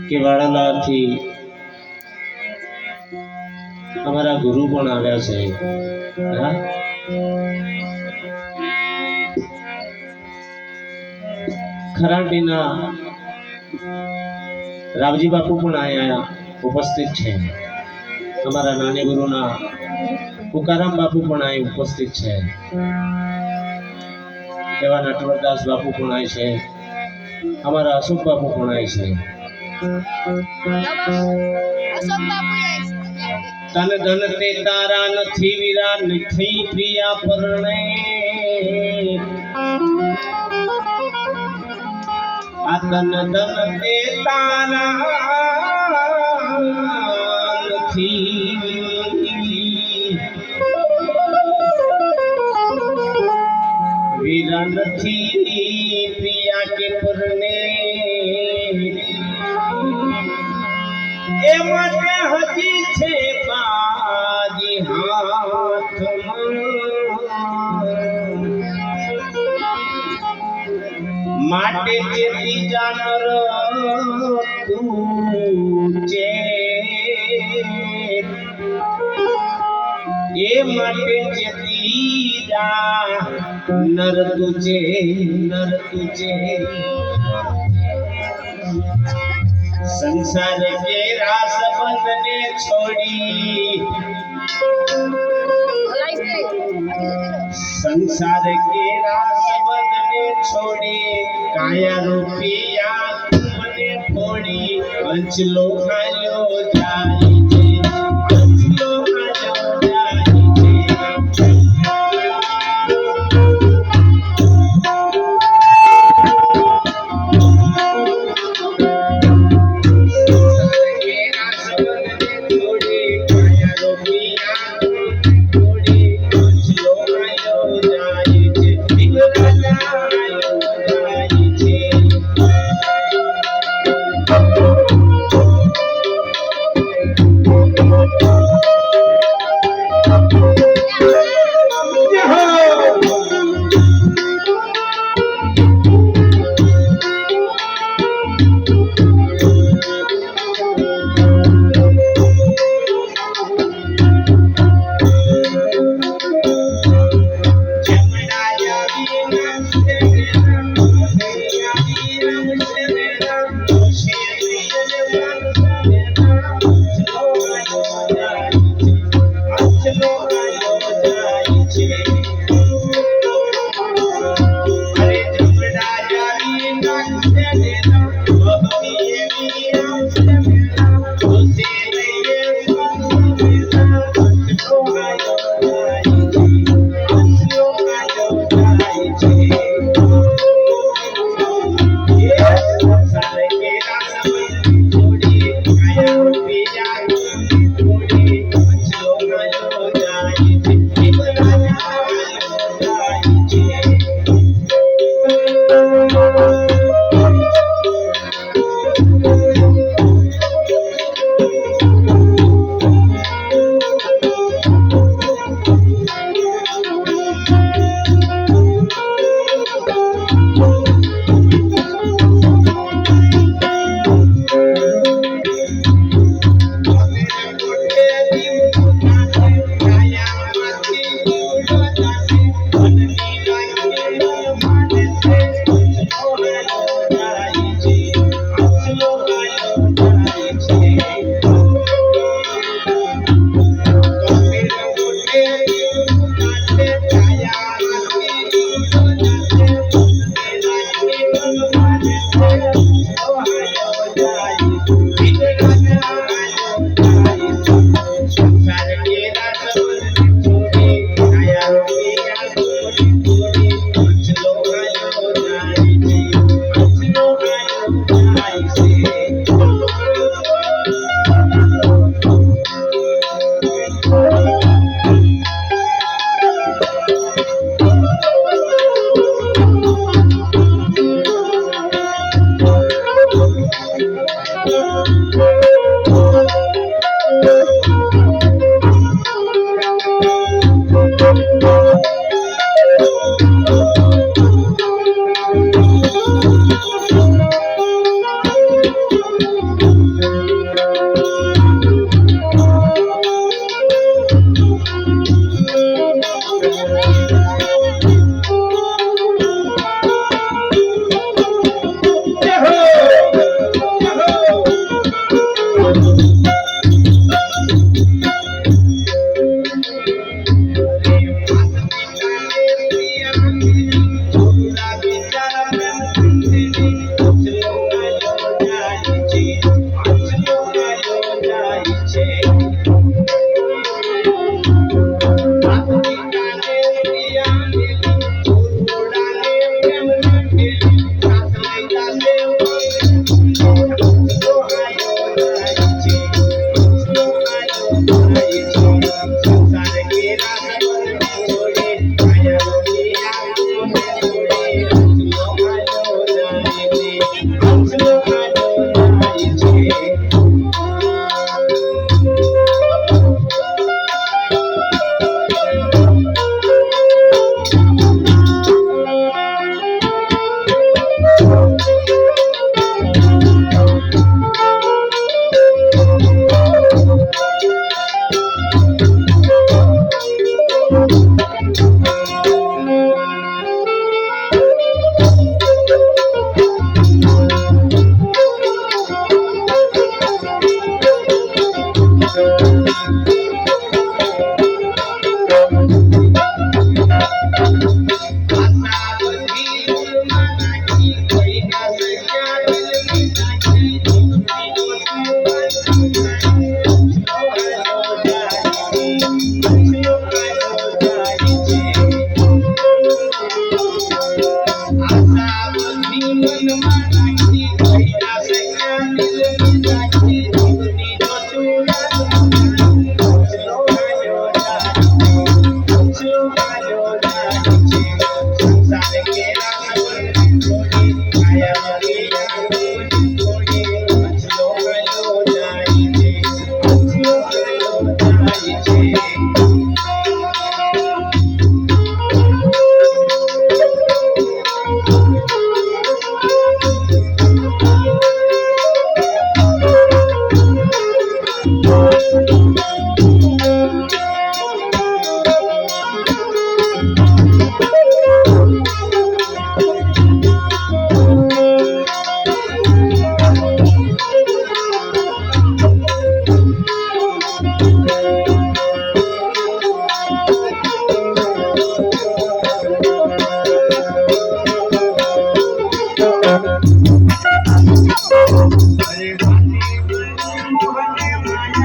કે વાળાલાથી અમારા ગુરુ પણ આવ્યા છે। હા, ખરાડીના રાવજી બાપુ પણ અહીંયા ઉપસ્થિત છે। અમારા નાની ગુરુના तुकाराम बापू पण आई उपस्थित है। एवा नटवरदास बापू पण आई है। हमारा अशोक बापू पण आई है। तन धन ते तारा नथी वीरा नथी प्रिया परणे आ तन धन ते तारा नथी वीरा नथी प्रिया के परणे ए माटे हजी छे बाजी हाथ माटे जेती जानर तू चे ए माटे जेती जा नर तुझे संसार के रास बंधने छोड़ी संसार के रास बंधने छोड़ी काया रूपिया तुमने फोड़ी अंचलो खायो जाई जे अंचलो खायो जाई जे